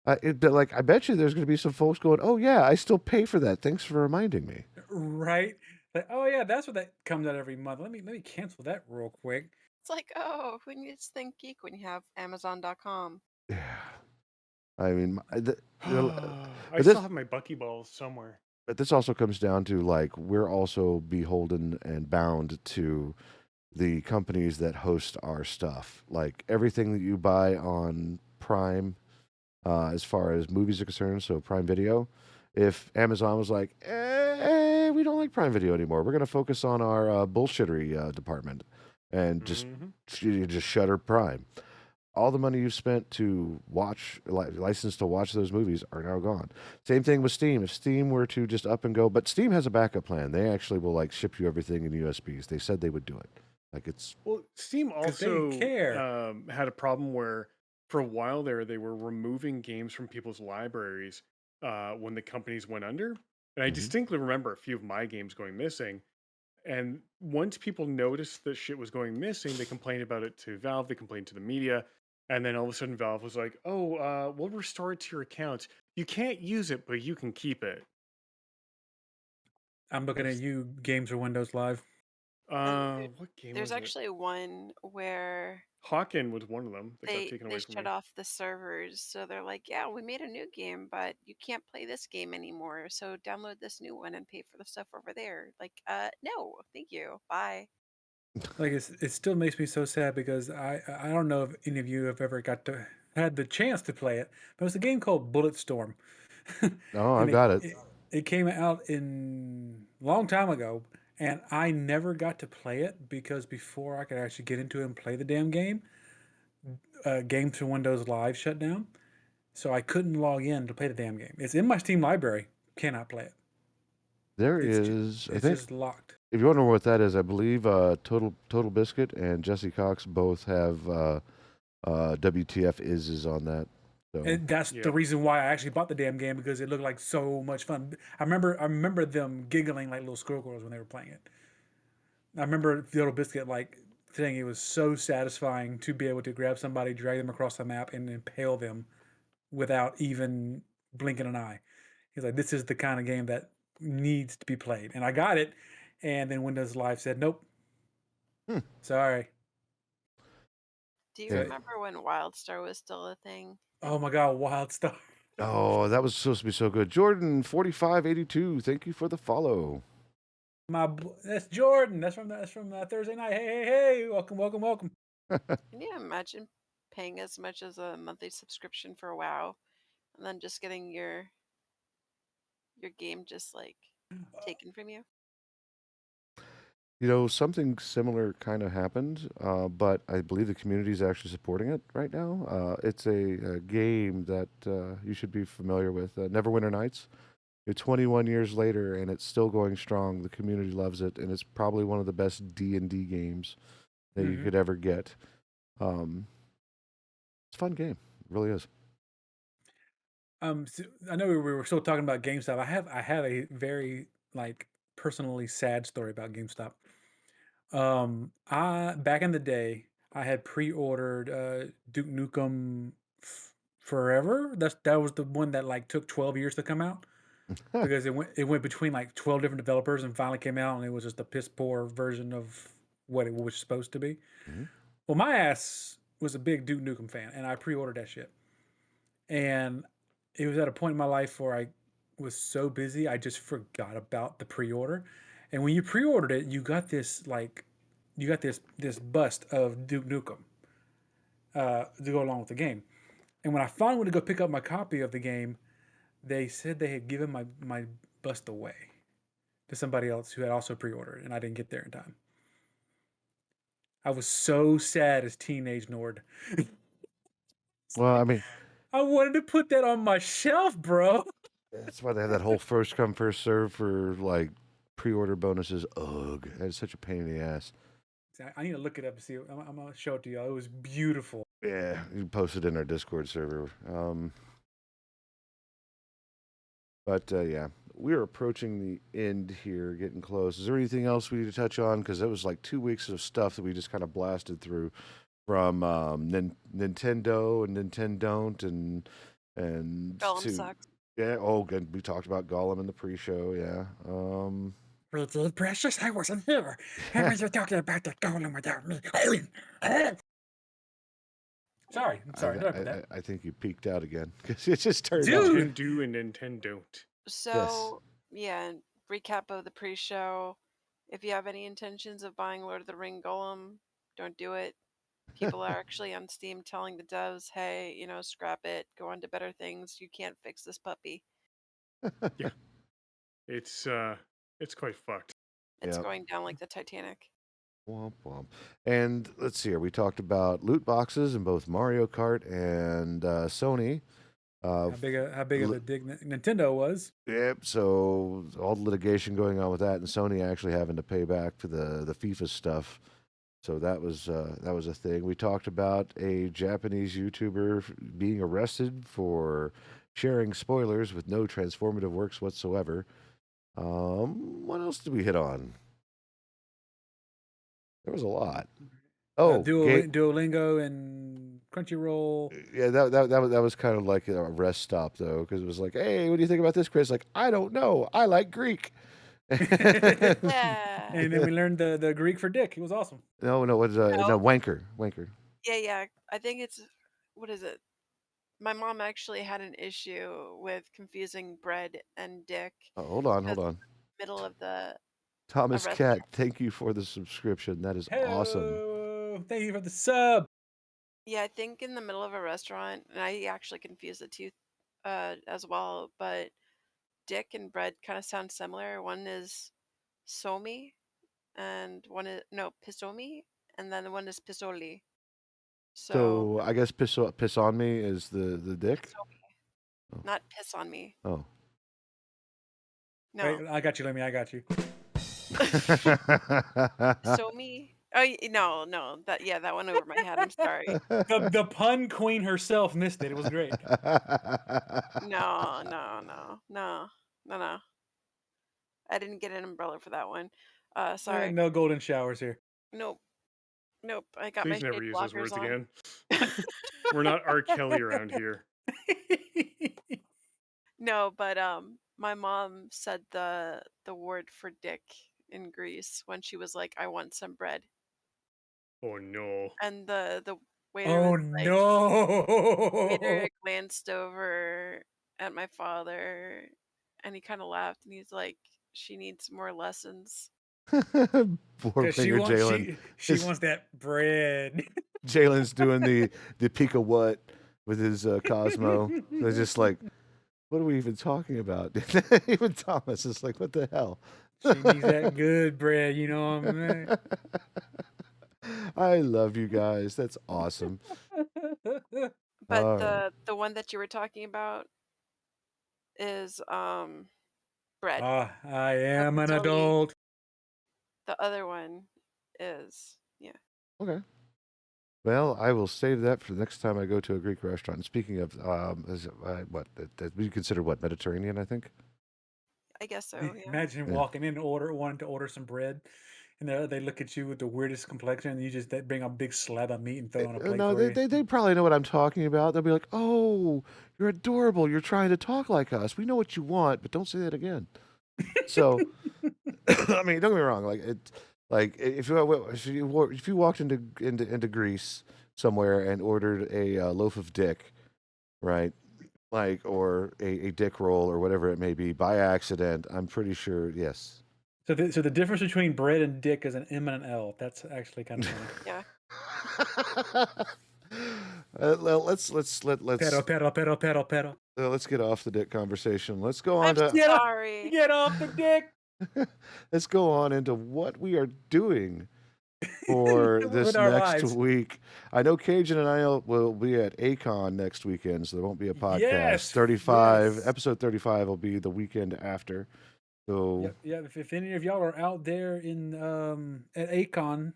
Like, I bet you there's going to be some folks going, "Oh yeah, I still pay for that. Thanks for reminding me." Right? Like, oh yeah, that's what that comes out every month. Let me cancel that real quick. It's like, oh, who needs Think Geek when you have Amazon.com? Yeah, I mean, I but still have my buckyballs somewhere. But this also comes down to like we're also beholden and bound to the companies that host our stuff. Like everything that you buy on Prime, as far as movies are concerned, so Prime Video. If Amazon was like, we don't like Prime Video anymore, we're going to focus on our bullshittery department, and just shutter Prime. All the money you've spent to watch, license to watch those movies are now gone. Same thing with Steam. If Steam were to just up and go, but Steam has a backup plan. They actually will like ship you everything in USBs. They said they would do it. Like it's Well, Steam 'Cause they also care. had a problem where for a while there they were removing games from people's libraries when the companies went under. And I Mhm. distinctly remember a few of my games going missing. And once people noticed that shit was going missing, they complained about it to Valve, they complained to the media. And then all of a sudden Valve was like, "Oh, we'll restore it to your account. You can't use it, but you can keep it." I'm looking at It's- you, Games for Windows Live. What game There's was it? actually one where Hawken was one of them that got they taken they away from shut me. off the servers, so they're like, yeah, we made a new game, but you can't play this game anymore, so download this new one and pay for the stuff over there. Like, no, thank you, bye. Like it still makes me so sad because I don't know if any of you have ever had the chance to play it, but it's a game called Bulletstorm. Oh, I've and got it. it came out in long time ago, and I never got to play it because before I could actually get into it and play the damn game, Games for Windows Live shut down, so I couldn't log in to play the damn game. It's in my Steam library, cannot play it. There It's is, I it's think, just locked. if you wonder what that is, I believe Total Biscuit and Jesse Cox both have WTF is on that. So And that's Yeah. the reason why I actually bought the damn game, because it looked like so much fun. I remember them giggling like little schoolgirls when they were playing it. I remember the little biscuit like saying it was so satisfying to be able to grab somebody, drag them across the map, and impale them without even blinking an eye. He's like, this is the kind of game that needs to be played. And I got it, and then Windows Live said, nope, Hmm. sorry. Do you So, remember when WildStar was still a thing? oh my God, WildStar. oh, that was supposed to be so good. Jordan 4582, thank you for the follow. That's Jordan. That's from Thursday night. Hey, hey, hey! Welcome. Can you imagine paying as much as a monthly subscription for WoW, and then just getting your game just like taken from you? You know, something similar kind of happened, but I believe the community is actually supporting it right now. It's a game that you should be familiar with, Neverwinter Nights. It's 21 years later, and it's still going strong. The community loves it, and it's probably one of the best D&D games that you could ever get. It's a fun game. It really is. So I know we were still talking about GameStop. I have a very like personally sad story about GameStop. I back in the day, I had pre-ordered Duke Nukem Forever. That was the one that like took 12 years to come out because it went between like 12 different developers and finally came out, and it was just a piss poor version of what it was supposed to be. Mhm. Well, my ass was a big Duke Nukem fan, and I pre-ordered that shit. And it was at a point in my life where I was so busy, I just forgot about the pre-order. And when you pre-ordered it, you got this bust of Duke Nukem to go along with the game. And when I finally went to go pick up my copy of the game, they said they had given my bust away to somebody else who had also pre-ordered, and I didn't get there in time. I was so sad as teenage Nord. Well, I mean, I wanted to put that on my shelf, bro. that's why they have that whole first come, first serve for like pre-order bonuses. Ugh, that's such a pain in the ass. I need to look it up and see. I'm gonna show it to y'all. It was beautiful. Yeah, you posted in our Discord server. But yeah, we're approaching the end here, getting close. Is there anything else we need to touch on? Because that was like 2 weeks of stuff that we just kind of blasted through from Nintendo and Nintendo and Golem to sucks. yeah. Oh, good. We talked about Gollum in the pre-show. Yeah. Really, Precious? I wasn't here. How are you talking about the golem without me? Sorry, I'm sorry. Sorry about that. I think you peaked out again because it just turned Dude. out. Nintendo and Nintendo. So yeah, recap of the pre-show. If you have any intentions of buying Lord of the Ring Golem, don't do it. People are actually on Steam telling the devs, hey, scrap it, go on to better things. You can't fix this puppy. Yeah. It's quite fucked. It's Yep. going down like the Titanic. Womp womp. And let's see here. We talked about loot boxes in both Mario Kart and Sony. How big of a dig Nintendo was. Yep. So all the litigation going on with that, and Sony actually having to pay back for the FIFA stuff. So that was a thing. We talked about a Japanese YouTuber being arrested for sharing spoilers with no transformative works whatsoever. What else did we hit on? There was a lot. Oh, Duolingo and Crunchyroll. Yeah, that was kind of like a rest stop though, because it was like, hey, what do you think about this, Chris? Like, I don't know. I like Greek. Yeah. And then we learned the Greek for dick. It was awesome. No, what is no No. wanker. Yeah. I think it's what is it? My mom actually had an issue with confusing bread and dick Oh, hold on. because middle of a Thomas restaurant. Cat, thank you for the subscription. That is awesome. Hello. Thank you for the sub. Yeah, I think in the middle of a restaurant, and I actually confused the two as well, but dick and bread kind of sound similar. One is somi and one is no pisomi, and then the one is pisoli. So So I guess piss on me is the dick. pisomi, Oh. not piss on me. Oh. No, Wait, I got you, Lemmy. I got you. somi. Oh no, that went over my head. I'm sorry. The pun queen herself missed it. It was great. No. I didn't get an umbrella for that one. Sorry. No golden showers here. Nope. I got my Please never shade use those blockers words on. again. We're not R. Kelly around here. No, but my mom said the word for dick in Greece when she was like, "I want some bread," Oh no. and the waiter Oh was like, waiter no. glanced over at my father, and he kind of laughed, and he's like, "She needs more lessons." Poor Cause she finger wants Jalen. she wants that bread. Jalen's doing the Pika what with his Cosmo. They're just like, what are we even talking about? Even Thomas is like, what the hell? She needs that good bread, you know what I mean? I love you guys. That's awesome. But All right. the one that you were talking about is bread. Ah, I am an Pizzoli. adult. The other one is Okay. Well, I will save that for the next time I go to a Greek restaurant. Speaking of, is it, what that we consider what Mediterranean? I think. I guess so. Yeah. Imagine Yeah. walking in wanting to order some bread, and they look at you with the weirdest complexion, and they bring a big slab of meat and throw it on a plate No, for you. they probably know what I'm talking about. They'll be like, "Oh, you're adorable. You're trying to talk like us. We know what you want, but don't say that again." So, I mean, don't get me wrong. Like if you walked into Greece somewhere and ordered a loaf of dick, right? Like or a dick roll or whatever it may be by accident, I'm pretty sure yes. So the difference between bread and dick is an M and an L. That's actually kind of funny. Yeah. Let's Pero. let's get off the dick conversation. Let's go on I'm to sorry. Get off the dick let's go on into what we are doing for this with our next lives. week. I know Cajun and I will be at Acon next weekend, so there won't be a podcast. Yes, 35, yes. episode 35 will be the weekend after. So Yeah. If any of y'all are out there in at Acon,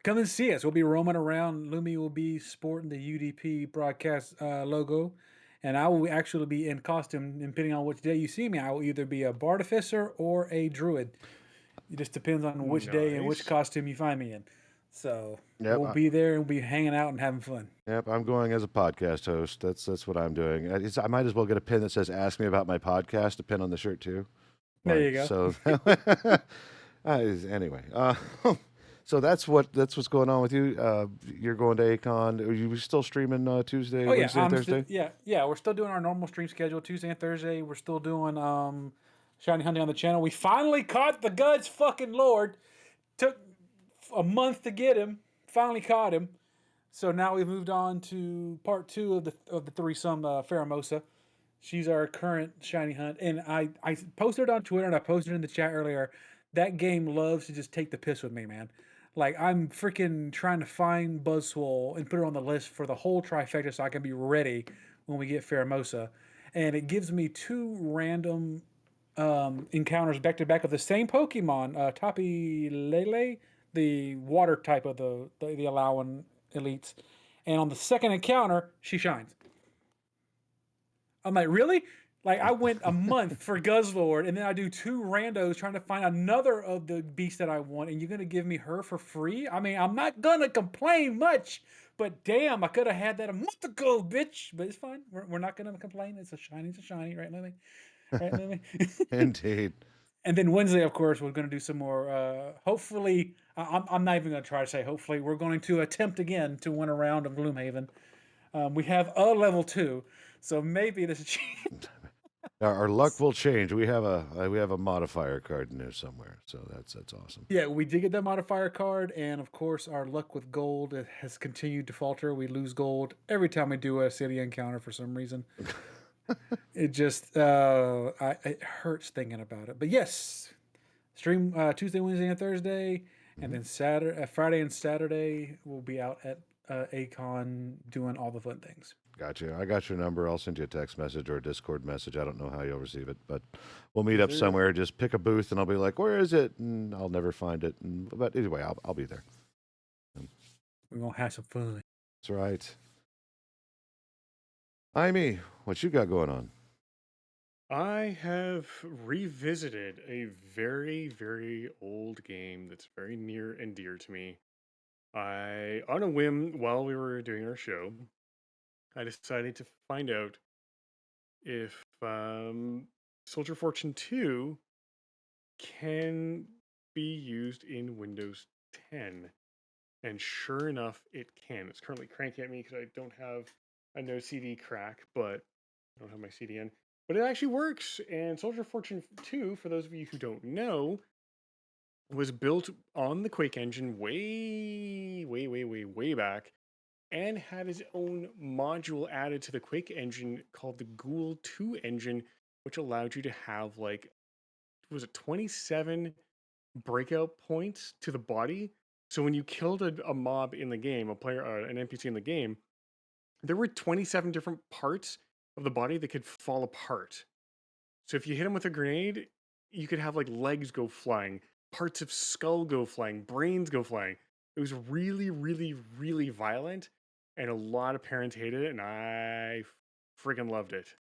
come and see us. We'll be roaming around. Lumi will be sporting the UDP broadcast logo, and I will actually be in costume. Depending on which day you see me, I will either be a bartificer or a druid. It just depends on which day and which Nice. costume you find me in. So Yep, we'll be there and we'll be hanging out and having fun. yep, I'm going as a podcast host. That's what I'm doing. I might as well get a pin that says "Ask me about my podcast." A pin on the shirt too. There you go. So anyway, so that's what's going on with you. You're going to Acon. Are you still streaming Tuesday, Oh yeah, Wednesday, and Thursday? yeah. We're still doing our normal stream schedule Tuesday and Thursday. We're still doing shiny hunting on the channel. We finally caught the Guts fucking Lord. Took a month to get him. Finally caught him. So now we've moved on to part 2 of the threesome Faramosa. She's our current shiny hunt, and I posted it on Twitter and I posted it in the chat earlier. That game loves to just take the piss with me, man. Like I'm freaking trying to find Buzzswole and put her on the list for the whole trifecta so I can be ready when we get Faramosa. And it gives me 2 random encounters back to back of the same Pokemon, Tapi Lele, the water type of the allowing elites. And on the second encounter, she shines. I'm like, really? Like, I went a month for Guzzlord, and then I do 2 randos trying to find another of the beasts that I want, and you're gonna give me her for free? I mean, I'm not gonna complain much, but damn, I could have had that a month ago, bitch. But it's fine. We're not gonna complain. It's a shiny, right, Lily? Right, Lily? Indeed. And then Wednesday, of course, we're gonna do some more. Hopefully, I'm not even gonna try to say hopefully. We're going to attempt again to win a round of Gloomhaven. We have a level 2, so maybe there's a chance. Our luck will change. We have a modifier card in there somewhere, so that's awesome. Yeah, we did get that modifier card, and of course, our luck with gold has continued to falter. We lose gold every time we do a city encounter for some reason. It just it hurts thinking about it. But yes, stream Tuesday, Wednesday, and Thursday, and then Friday and Saturday we'll be out at Acon doing all the fun things. Gotcha. I got your number. I'll send you a text message or a Discord message. I don't know how you'll receive it, but we'll meet up somewhere. Just pick a booth, and I'll be like, "Where is it?" And I'll never find it. But anyway, I'll be there. We're gonna have some fun. That's right. Amy, what you got going on? I have revisited a very, very old game that's very near and dear to me. On a whim, while we were doing our show, I decided to find out if Soldier Fortune 2 can be used in Windows 10. And sure enough, it can. It's currently cranking at me because I don't have a no CD crack, but I don't have my CDN. But it actually works. And Soldier Fortune 2, for those of you who don't know, was built on the Quake engine way back, and had its own module added to the Quake engine called the Ghoul 2 engine, which allowed you to have, like, was it 27 breakout points to the body? So when you killed a mob in the game, an NPC in the game, there were 27 different parts of the body that could fall apart. So if you hit him with a grenade, you could have, like, legs go flying, parts of skull go flying, brains go flying. It was really, really, really violent, and a lot of parents hated it, and I freaking loved it.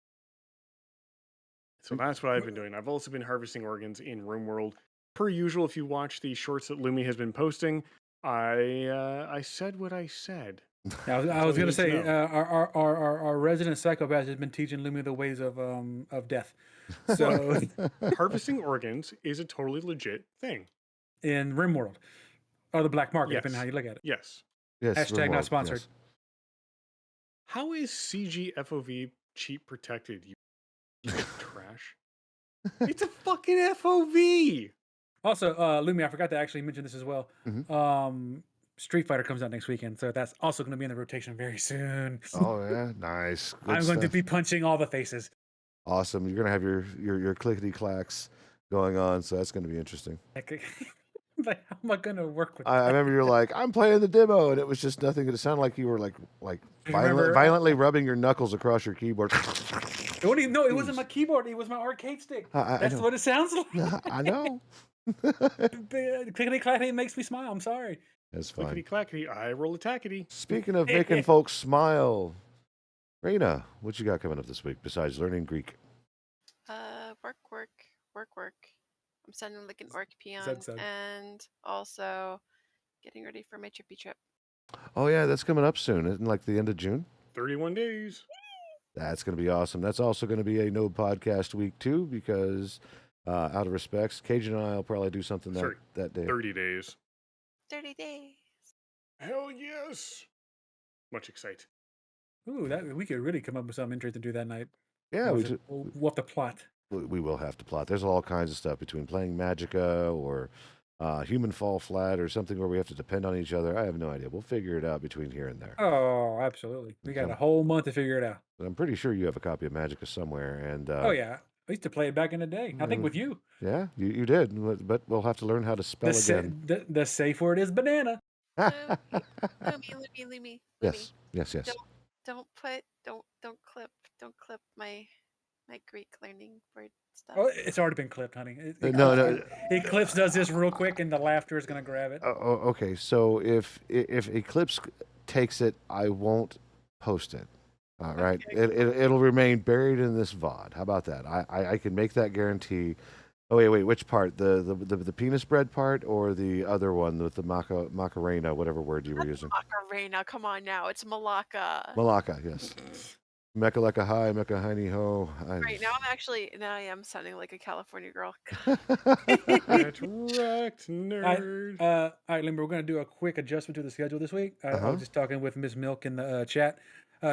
So that's what I've been doing. I've also been harvesting organs in RimWorld. Per usual, if you watch the shorts that Lumi has been posting, I said what I said. I was gonna say our resident psychopath has been teaching Lumi the ways of death. So Harvesting organs is a totally legit thing in RimWorld, or the black market, depending Yes. on how you look at it. Yes. Yes. Hashtag not RimWorld, sponsored. yes. How is CG FOV cheat protected, you piece of trash? It's a fucking FOV! Also, Lumi, I forgot to actually mention this as well. Mhm. Street Fighter comes out next weekend, so that's also going to be in the rotation very soon. Oh yeah, nice. Good I'm going to stuff. be punching all the faces. Awesome. You're gonna have your clickety clacks going on, so that's gonna be interesting. Like, how am I going to work with I that? remember you're like, I'm playing the demo, and it was just nothing. It sounded like you were like Remember, violently rubbing your knuckles across your keyboard. No, it wasn't my keyboard. It was my arcade stick. I That's know. what it sounds like. I know. Clickety clackety makes me smile. I'm sorry. That's Clickety fine. clackety, I roll a tackety. Speaking of making folks smile, Raina, what you got coming up this week besides learning Greek? Work. I'm sending like an orc peon, Zed. and also getting ready for my trippy trip. Oh yeah, that's coming up soon, isn't it, like the end of June? 31 days. That's going to be awesome. That's also going to be a no podcast week too, because out of respects, Cajun and I will probably do something Sorry, that day. 30 days. 30 days. Hell yes! Much excite. Ooh, that we could really come up with something interesting to do that night. Yeah, We'll have to plot. we will have to plot. There's all kinds of stuff between playing Magicka or Human Fall Flat or something where we have to depend on each other. I have no idea. We'll figure it out between here and there. Oh, absolutely. We got a whole month to figure it out. But I'm pretty sure you have a copy of Magicka somewhere. And Oh yeah, I used to play it back in the day. I think with you. Yeah, you did, but we'll have to learn how to spell again. The safe word is banana. Lumi. Yes. Don't clip my Greek learning word stuff. Oh, it's already been clipped, honey. No. Eclipse does this real quick, and the laughter is gonna grab it. Okay, so if Eclipse takes it, I won't post it. All right, Okay, it'll remain buried in this VOD. How about that? I can make that guarantee. Oh wait, which part? The penis bread part or the other one with the macarena, whatever word you were using? Macarena, come on now. It's Malacca. Malacca, yes. Mecca lecca hi, Mecca hiney ho. Right, now I am sounding like a California girl. Get wrecked, All nerd. right, Limber, we're going to do a quick adjustment to the schedule this week. I Uh-huh. was just talking with Miss Milk in the chat.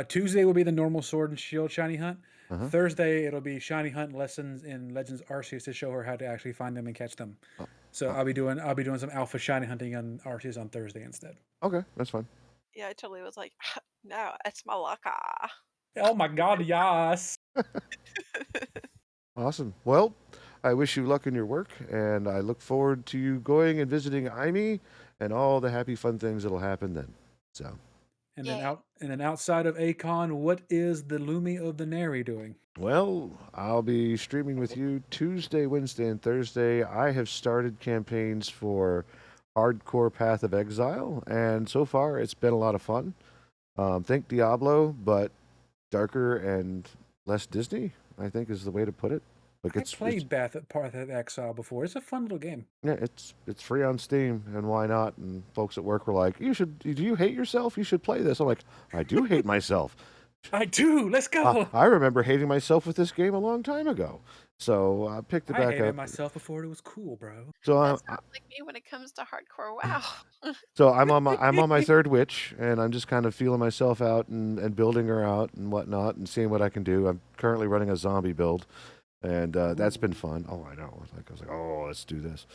Tuesday will be the normal Sword and Shield shiny hunt. Uh-huh. Thursday, it'll be shiny hunt lessons in Legends Arceus to show her how to actually find them and catch them. So I'll be doing some alpha shiny hunting on Arceus on Thursday instead. Okay, that's fine. Yeah, I totally was like, no, it's Malacca. Oh my God, yes! Awesome. Well, I wish you luck in your work, and I look forward to you going and visiting Imi and all the happy, fun things that'll happen then. So, And Yay. then outside of Acon, what is the Lumi of the Neri doing? well, I'll be streaming with you Tuesday, Wednesday, and Thursday. I have started campaigns for Hardcore Path of Exile, and so far it's been a lot of fun. Think Diablo, but darker and less Disney, I think is the way to put it. Like I it's played Path of Exile before. It's a fun little game. yeah, it's free on Steam, and why not? And folks at work were like, "You should. Do you hate yourself? You should play this." I'm like, "I do hate myself. I do. Let's go. I remember hating myself with this game a long time ago, so I picked it I back hated up. myself before it was cool, bro. So That sounds like me when it comes to hardcore. Wow. I'm on my third witch, and I'm just kind of feeling myself out and building her out and whatnot, and seeing what I can do. I'm currently running a zombie build, and that's been fun. Oh, I know. I was like, oh, let's do this.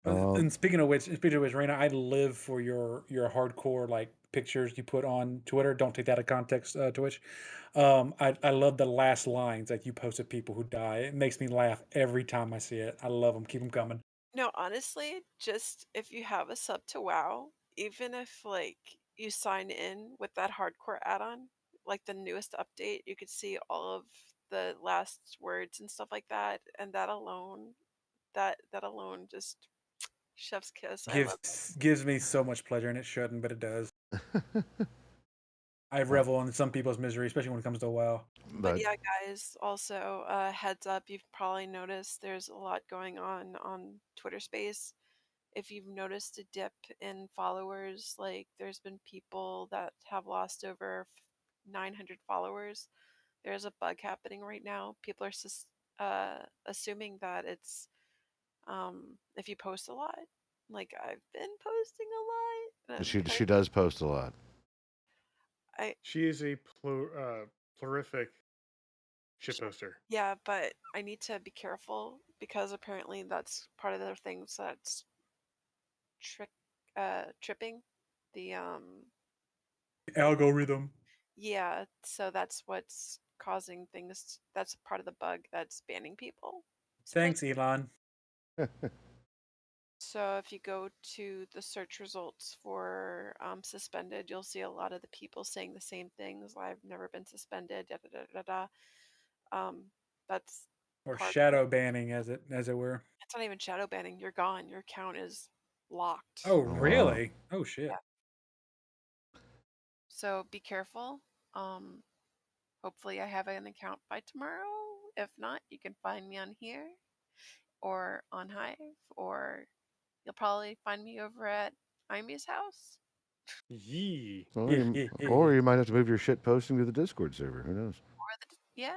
And speaking of which, Raina, I live for your hardcore like pictures you put on Twitter. Don't take that out of context, Twitch. I love the last lines that you post of people who die. It makes me laugh every time I see it. I love them. Keep them coming. No, honestly, just if you have a sub to WoW, even if like you sign in with that hardcore add-on, like the newest update, you could see all of the last words and stuff like that, and that alone just chef's kiss. I love it. Gives me so much pleasure, and it shouldn't, but it does. I Well, revel in some people's misery, especially when it comes to WoW. But but yeah, guys, also heads up, you've probably noticed there's a lot going on Twitter Space. If you've noticed a dip in followers, like there's been people that have lost over 900 followers. There's a bug happening right now. People are assuming that it's if you post a lot. Like I've been posting a lot. And she does post a lot. She is a prolific shitposter. Yeah, but I need to be careful because apparently that's part of the things that's tripping the Algorithm. yeah, so that's what's causing things. That's part of the bug that's banning people. Thanks, Elon. So if you go to the search results for suspended, you'll see a lot of the people saying the same things. I've never been suspended. Da, da, da, da, da. That's Or part of shadow it. banning, as it were. It's not even shadow banning. You're gone. Your account is locked. Oh, wow. really? Oh, shit. Yeah. So be careful. Hopefully I have an account by tomorrow. If not, you can find me on here or on Hive, or you'll probably find me over at Imi's house. Yee. Or you might have to move your shit posting to the Discord server. Who knows? Yeah,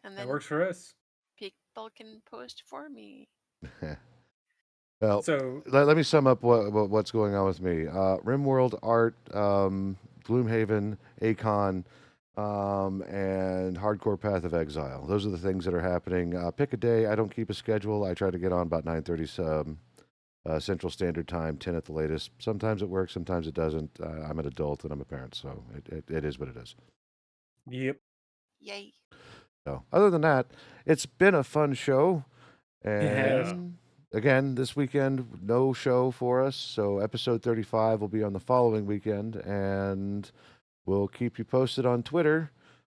and That then works for us. people can post for me. Well, So let me sum up what's going on with me. RimWorld, Art, Gloomhaven, Acon, and Hardcore Path of Exile. Those are the things that are happening. Pick a day. I don't keep a schedule. I try to get on about 9:30 Central Standard Time, 10 at the latest. Sometimes it works, sometimes it doesn't. I'm an adult and I'm a parent, so it is what it is. yep. Yay. So other than that, it's been a fun show. It has. And again, this weekend, no show for us. So episode 35 will be on the following weekend. And we'll keep you posted on Twitter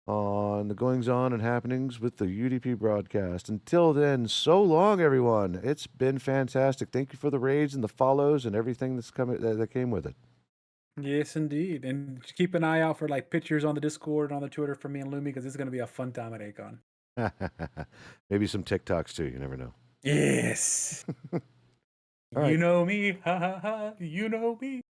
on the goings on and happenings with the UDP broadcast. Until then, so long, everyone. It's been fantastic. Thank you for the raids and the follows and everything that came with it. Yes, indeed. And just keep an eye out for like pictures on the Discord and on the Twitter from me and Lumi because it's going to be a fun time at Acon. Maybe some TikToks too. You never know. Yes. All right. You know me. Ha ha ha. You know me.